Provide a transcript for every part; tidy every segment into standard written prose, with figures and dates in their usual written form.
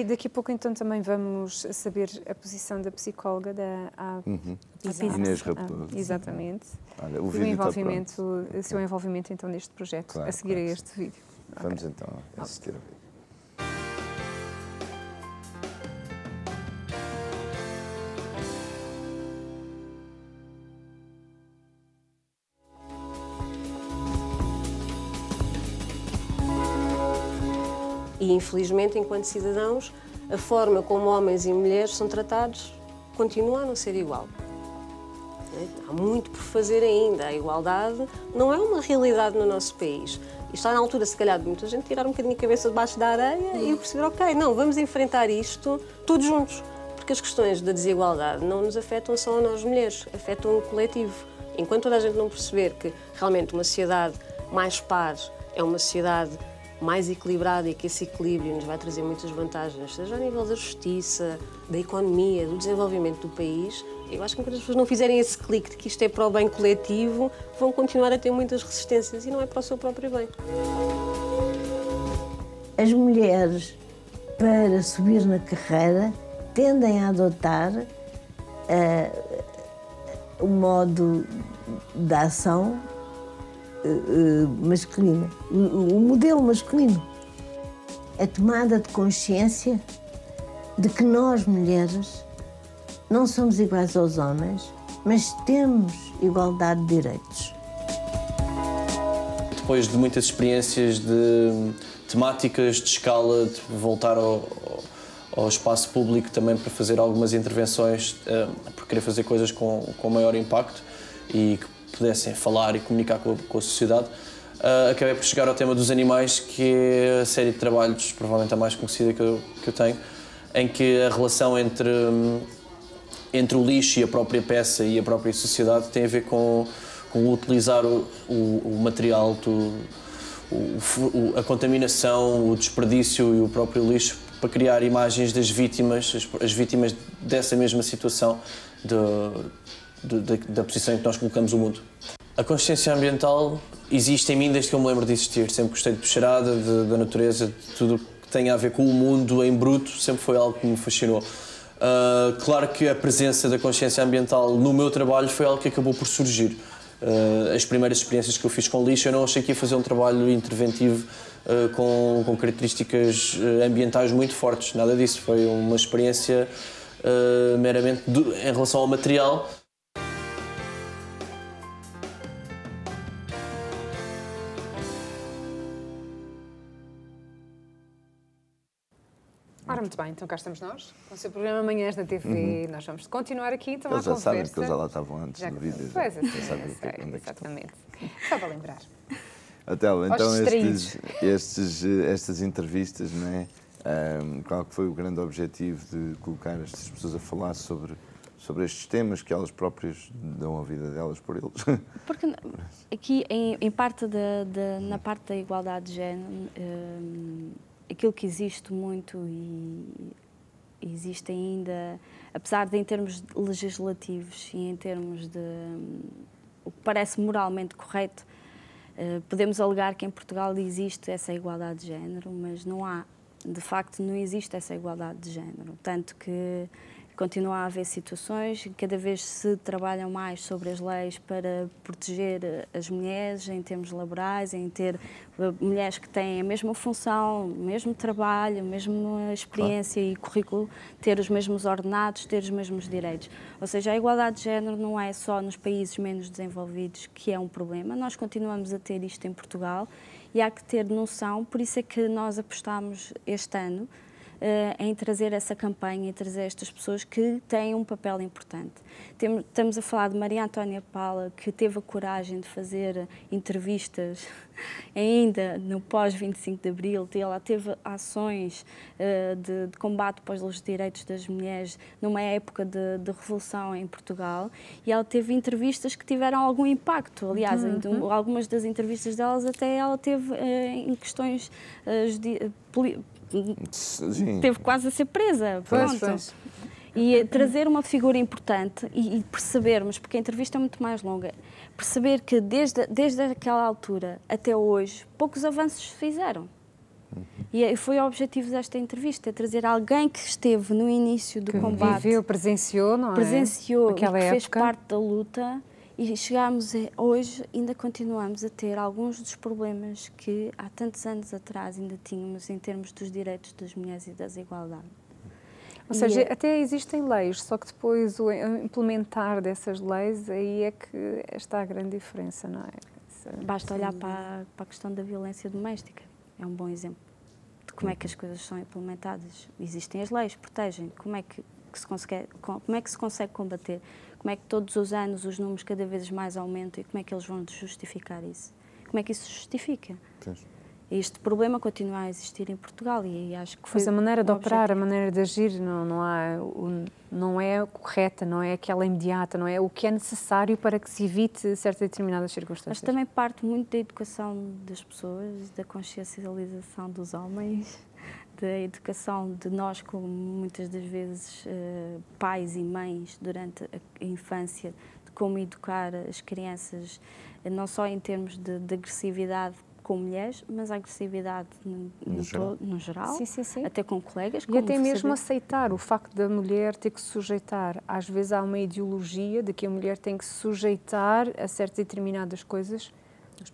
E daqui a pouco então também vamos saber a posição da psicóloga da Inês Raposo. Exatamente. Olha, o e vídeo o seu envolvimento então neste projeto, claro, a seguir a este vídeo. Vamos então assistir ao vídeo. E, infelizmente, enquanto cidadãos, a forma como homens e mulheres são tratados continua a não ser igual. Há muito por fazer ainda. A igualdade não é uma realidade no nosso país. E está na altura, se calhar, de muita gente tirar um bocadinho a cabeça debaixo da areia e perceber, ok, não, vamos enfrentar isto todos juntos. Porque as questões da desigualdade não nos afetam só a nós mulheres, afetam o coletivo. Enquanto toda a gente não perceber que realmente uma sociedade mais par é uma sociedade mais equilibrada e que esse equilíbrio nos vai trazer muitas vantagens, seja a nível da justiça, da economia, do desenvolvimento do país, eu acho que enquanto as pessoas não fizerem esse clique de que isto é para o bem coletivo, vão continuar a ter muitas resistências e não é para o seu próprio bem. As mulheres, para subir na carreira, tendem a adotar o modo de ação masculina, o modelo masculino. A tomada de consciência de que nós, mulheres, não somos iguais aos homens, mas temos igualdade de direitos. Depois de muitas experiências de temáticas de escala, de voltar ao espaço público também para fazer algumas intervenções, por querer fazer coisas com maior impacto e que pudessem falar e comunicar com a sociedade, acabei por chegar ao tema dos animais, que é a série de trabalhos, provavelmente a mais conhecida que eu tenho, em que a relação entre o lixo e a própria peça e a própria sociedade tem a ver com utilizar o material, a contaminação, o desperdício e o próprio lixo para criar imagens das vítimas, as vítimas dessa mesma situação da posição em que nós colocamos o mundo. A consciência ambiental existe em mim desde que eu me lembro de existir. Sempre gostei de bicharada, da natureza, de tudo que tenha a ver com o mundo em bruto, sempre foi algo que me fascinou. Claro que a presença da consciência ambiental no meu trabalho foi algo que acabou por surgir. As primeiras experiências que eu fiz com lixo, eu não achei que ia fazer um trabalho interventivo com características ambientais muito fortes. Nada disso, foi uma experiência meramente em relação ao material. Ora, muito bem, então cá estamos nós, com o seu programa Manhãs na TV. Nós vamos continuar aqui, então, Eles a já conversa. sabem que eles já lá estavam antes do vídeo. Pois, já sabem sei, onde é que exatamente. Só para lembrar. Então, distraídos. estas entrevistas, não é? Qual foi o grande objetivo de colocar estas pessoas a falar sobre estes temas que elas próprias dão a vida delas por eles? Porque aqui, em parte na parte da igualdade de género, aquilo que existe muito e existe ainda, apesar de em termos legislativos e em termos de o que parece moralmente correto, podemos alegar que em Portugal existe essa igualdade de género, mas não há, de facto, não existe essa igualdade de género. Tanto que continua a haver situações, cada vez se trabalham mais sobre as leis para proteger as mulheres em termos laborais, em ter mulheres que têm a mesma função, o mesmo trabalho, a mesma experiência e currículo, ter os mesmos ordenados, ter os mesmos direitos. Ou seja, a igualdade de género não é só nos países menos desenvolvidos que é um problema, nós continuamos a ter isto em Portugal e há que ter noção, por isso é que nós apostamos este ano em trazer essa campanha e trazer estas pessoas que têm um papel importante. Estamos a falar de Maria Antónia Paula, que teve a coragem de fazer entrevistas ainda no pós-25 de Abril, ela teve ações de combate pelos direitos das mulheres numa época de revolução em Portugal e ela teve entrevistas que tiveram algum impacto. Aliás, algumas das entrevistas delas até ela teve em questões teve quase a ser presa. Pronto. E trazer uma figura importante e percebermos, porque a entrevista é muito mais longa, perceber que desde aquela altura até hoje poucos avanços se fizeram. E foi o objetivo desta entrevista, é trazer alguém que esteve no início do combate. Viveu, presenciou, não é? Presenciou e que Naquela fez época. parte da luta. E chegámos hoje, ainda continuamos a ter alguns dos problemas que há tantos anos atrás ainda tínhamos em termos dos direitos das mulheres e da desigualdade. Ou seja, até existem leis, só que depois o implementar dessas leis, aí é que está a grande diferença, não é? Basta olhar para a questão da violência doméstica, é um bom exemplo de como é que as coisas são implementadas. Existem as leis, protegem, como é que se consegue combater? Como é que todos os anos os números cada vez mais aumentam e como é que eles vão justificar isso? Como é que isso se justifica? Pois. Este problema continua a existir em Portugal e acho que foi... Pois a maneira de o operar, a objetivo. maneira de agir não é correta, não é aquela imediata, não é o que é necessário para que se evite certas determinadas circunstâncias. Mas também parte muito da educação das pessoas, da consciencialização dos homens, da educação de nós, como muitas das vezes pais e mães durante a infância, de como educar as crianças, não só em termos de agressividade com mulheres, mas a agressividade no geral, Sim. até com colegas. E até mesmo aceitar o facto da mulher ter que se sujeitar. Às vezes há uma ideologia de que a mulher tem que se sujeitar a certas determinadas coisas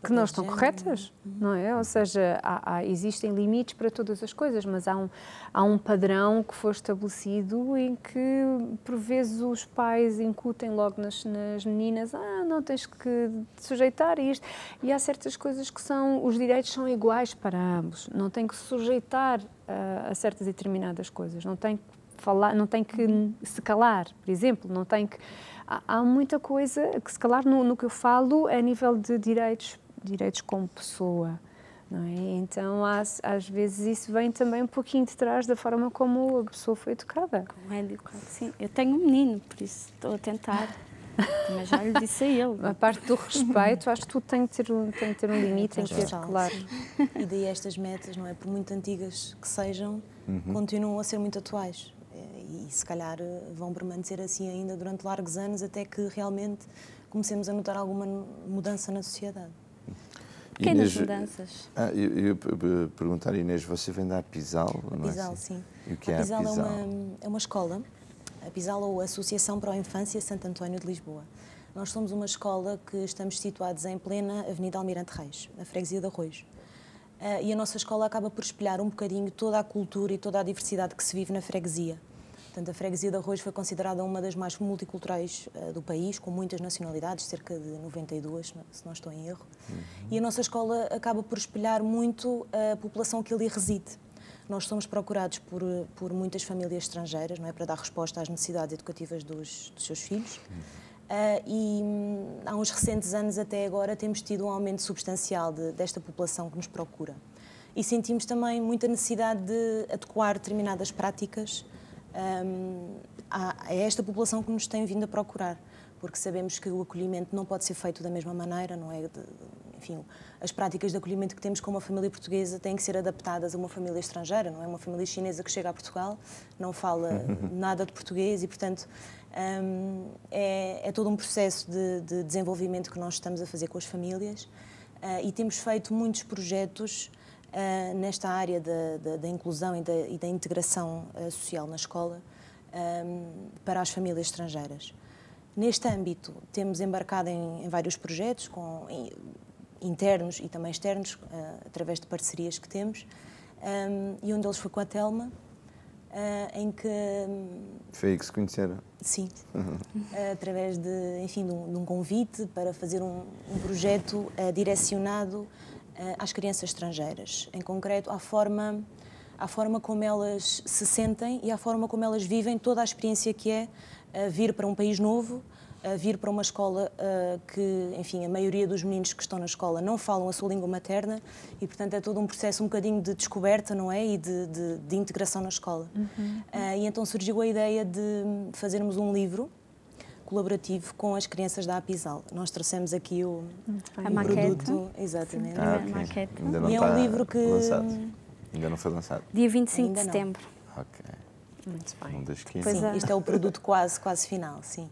que não estão corretas, não é? Ou seja, existem limites para todas as coisas, mas há um padrão que foi estabelecido em que, por vezes, os pais incutem logo nas meninas, não tens que te sujeitar a isto. E há certas coisas que os direitos são iguais para ambos, não tem que se sujeitar a certas determinadas coisas, não tem que falar, não tem que se calar, por exemplo, não tem que... Há muita coisa que, se calhar, no que eu falo, a nível de direitos como pessoa, não é? Então, às vezes, isso vem também um pouquinho de trás da forma como a pessoa foi educada. Como é educado, sim. Eu tenho um menino, por isso estou a tentar, mas já lhe disse a ele. A parte do respeito, acho que tudo tem que ter um limite, tem que ter claro. E daí estas metas, não é? Por muito antigas que sejam, continuam a ser muito atuais. E se calhar vão permanecer assim ainda durante largos anos até que realmente comecemos a notar alguma mudança na sociedade. Pequenas mudanças. Eu ia perguntar, Inês, você vem da Apisal? A Apisal, sim. E o que é a Apisal? É a uma escola, a Apisal ou Associação para a Infância Santo António de Lisboa. Nós somos uma escola que estamos situados em plena Avenida Almirante Reis, na freguesia de Arroios. E a nossa escola acaba por espelhar um bocadinho toda a cultura e toda a diversidade que se vive na freguesia. Portanto, a freguesia de Arroios foi considerada uma das mais multiculturais do país, com muitas nacionalidades, cerca de 92, se não estou em erro. E a nossa escola acaba por espelhar muito a população que ali reside. Nós somos procurados por muitas famílias estrangeiras, não é, para dar resposta às necessidades educativas dos seus filhos. E há uns recentes anos até agora temos tido um aumento substancial desta população que nos procura. E sentimos também muita necessidade de adequar determinadas práticas a esta população que nos tem vindo a procurar, porque sabemos que o acolhimento não pode ser feito da mesma maneira, não é? Enfim, as práticas de acolhimento que temos com uma família portuguesa têm que ser adaptadas a uma família estrangeira, não é? Uma família chinesa que chega a Portugal, não fala nada de português e, portanto, é todo um processo de desenvolvimento que nós estamos a fazer com as famílias e temos feito muitos projetos nesta área da inclusão e da integração social na escola para as famílias estrangeiras. Neste âmbito, temos embarcado em vários projetos internos e também externos, através de parcerias que temos, e um deles foi com a Telma, em que... Foi aí que se conheceram? Sim, através de um convite para fazer um projeto direcionado às crianças estrangeiras, em concreto à forma como elas se sentem e à forma como elas vivem toda a experiência que é vir para um país novo, vir para uma escola que, enfim, a maioria dos meninos que estão na escola não falam a sua língua materna e, portanto, é todo um processo um bocadinho de descoberta, não é? E de integração na escola. E então surgiu a ideia de fazermos um livro colaborativo com as crianças da Apisal. Nós trouxemos aqui o produto, exatamente. Okay. Maquete. Ainda não E é um livro que... lançado. Ainda não foi lançado? Dia 25 Ainda de não. setembro. Ok. Muito bem. Um das 15. Pois é. Isto é o produto quase final, sim.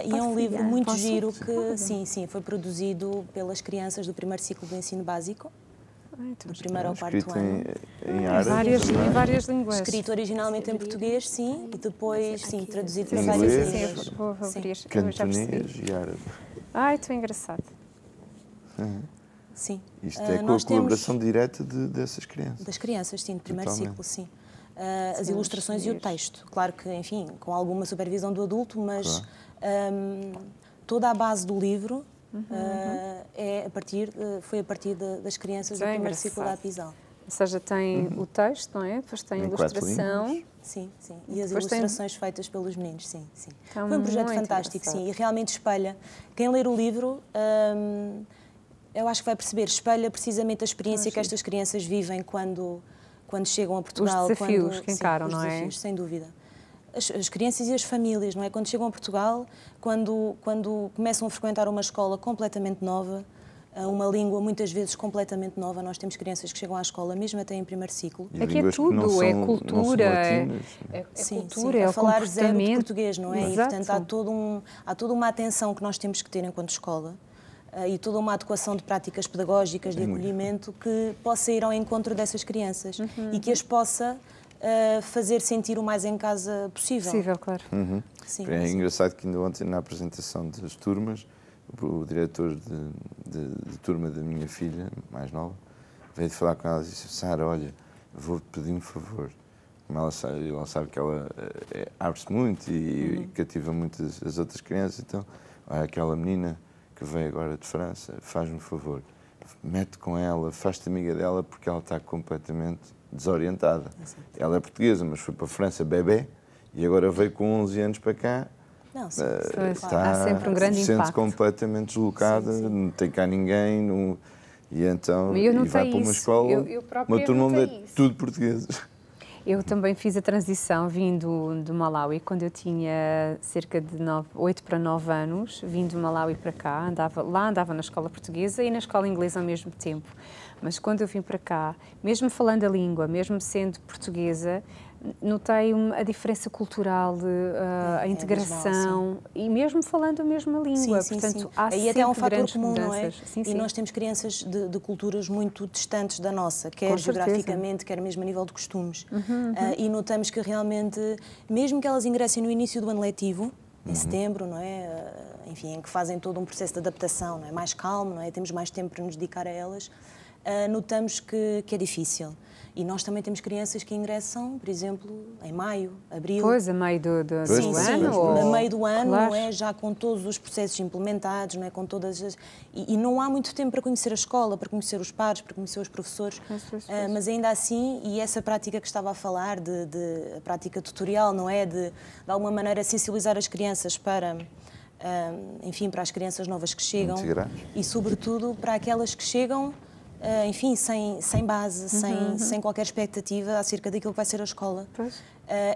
E é um livro muito giro que, sim, foi produzido pelas crianças do primeiro ciclo do ensino básico do primeiro ao quarto Escrito ano. em árabe Em várias línguas. Escrito originalmente em português, sim, e depois, sim, traduzido para Em várias inglês, línguas. Vou abrir. Sim. Eu já cantonês percebi. e árabe. Ai, estou engraçado. Sim. Isto é com a Nós colaboração direta dessas crianças. das crianças, sim, do primeiro Totalmente. ciclo, sim. As ilustrações e o texto. Claro que, enfim, com alguma supervisão do adulto, mas toda a base do livro foi a partir das crianças do É primeiro ciclo da engraçado. Apisal. Ou seja, tem o texto, não é? Depois tem a Em 4 ilustração. línguas. Sim, sim. E as Depois tem- ilustrações feitas pelos meninos, sim, sim. Está Foi um projeto muito fantástico, engraçado. sim, e realmente espelha. Quem ler o livro, eu acho que vai perceber, espelha precisamente a experiência que estas crianças vivem quando chegam a Portugal. desafios que sim, encaram, os não é? desafios, sem dúvida. As crianças e as famílias, não é? Quando chegam a Portugal, quando começam a frequentar uma escola completamente nova, uma língua muitas vezes completamente nova. Nós temos crianças que chegam à escola mesmo até em primeiro ciclo. E Aqui é línguas que não tudo, são- é não são cultura, latinas. Sim, cultura, sim, é a o falar zero de comportamento. português, não é? E, Exato. portanto, há toda uma atenção que nós temos que ter enquanto escola e toda uma adequação de práticas pedagógicas, de acolhimento, que possa ir ao encontro dessas crianças e que as possa fazer sentir o mais em casa possível. Possível, claro. Sim, É sim. engraçado que ainda ontem, na apresentação das turmas, o diretor de turma da minha filha, mais nova, veio falar com ela e disse: Sara, olha, vou-te pedir um favor. Como ela sabe que ela abre-se muito e cativa muito as outras crianças, então, olha, aquela menina que veio agora de França, faz-me um favor, mete com ela, faz-te amiga dela, porque ela está completamente desorientada. Ela é portuguesa, mas foi para a França bebê e agora veio com 11 anos para cá. Não, sim, Pois, claro. há sempre um grande sente-se impacto. completamente deslocada, não tem cá ninguém, e então Mas eu e notei vai para uma isso. escola, Eu própria uma turma onde notei é isso. tudo português. Eu também fiz a transição vindo do Malawi quando eu tinha cerca de 8 para 9 anos, vim do Malawi para cá, andava na escola portuguesa e na escola inglesa ao mesmo tempo. Mas quando eu vim para cá, mesmo falando a língua, mesmo sendo portuguesa, notei a diferença cultural, a integração e mesmo falando a mesma língua. Sim, sim, Portanto, sim. há Aí até há um sempre fator grandes comum, não é? mudanças. Sim, E sim. nós temos crianças de culturas muito distantes da nossa, quer Com certeza. geograficamente, quer mesmo a nível de costumes. E notamos que realmente, mesmo que elas ingressem no início do ano letivo, em setembro, não é? Enfim, em que fazem todo um processo de adaptação, não é? Mais calmo, não é? Temos mais tempo para nos dedicar a elas, notamos que é difícil. E nós também temos crianças que ingressam, por exemplo, em maio, abril. Pois, a meio do Sim, ano? sim, ou- a meio do ano, Claro. não é? Já com todos os processos implementados, não é? Com todas as... E não há muito tempo para conhecer a escola, para conhecer os pares, para conhecer os professores, mas ainda assim, e essa prática que estava a falar, a prática tutorial, não é? De alguma maneira sensibilizar as crianças para... enfim, para as crianças novas que chegam Integrar. e, sobretudo, para aquelas que chegam, enfim, sem base, sem qualquer expectativa acerca daquilo que vai ser a escola. Pois.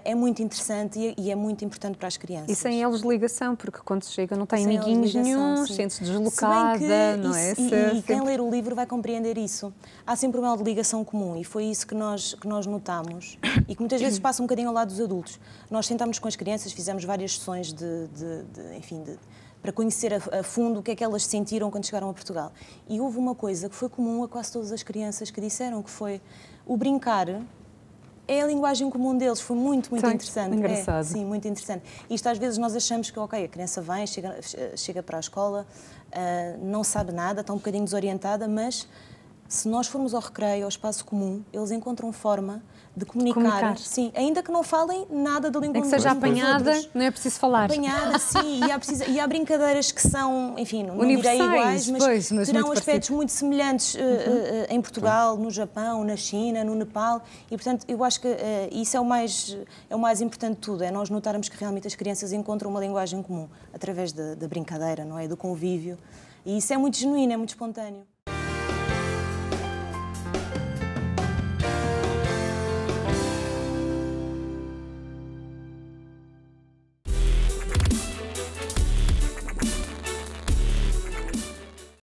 É muito interessante e é muito importante para as crianças. E sem eles ligação, porque quando se chega não tem Sem eles amiguinhos ligação, nenhum, sim. sente-se Se bem deslocada, que não é? isso- E quem ler o livro vai compreender isso. Há sempre um elo de ligação comum e foi isso que nós notamos e que muitas vezes passa um bocadinho ao lado dos adultos. Nós sentámos com as crianças, fizemos várias sessões para conhecer a fundo o que é que elas sentiram quando chegaram a Portugal. E houve uma coisa que foi comum a quase todas as crianças que disseram, que foi o brincar é a linguagem comum deles. Foi muito Tão interessante. engraçado. Sim, muito interessante. Isto às vezes nós achamos que, ok, a criança vem, chega para a escola, não sabe nada, está um bocadinho desorientada, mas se nós formos ao recreio, ao espaço comum, eles encontram forma de comunicar. Sim, ainda que não falem nada da língua Nem que seja dos outros. apanhada, não é preciso falar. Apanhada, sim, e há brincadeiras que são, enfim, não direi Universais, iguais, mas pois, mas terão muito aspectos muito semelhantes em Portugal, no Japão, na China, no Nepal, e portanto eu acho que isso é o mais importante de tudo, é nós notarmos que realmente as crianças encontram uma linguagem comum através da brincadeira, não é? Do convívio, e isso é muito genuíno, é muito espontâneo.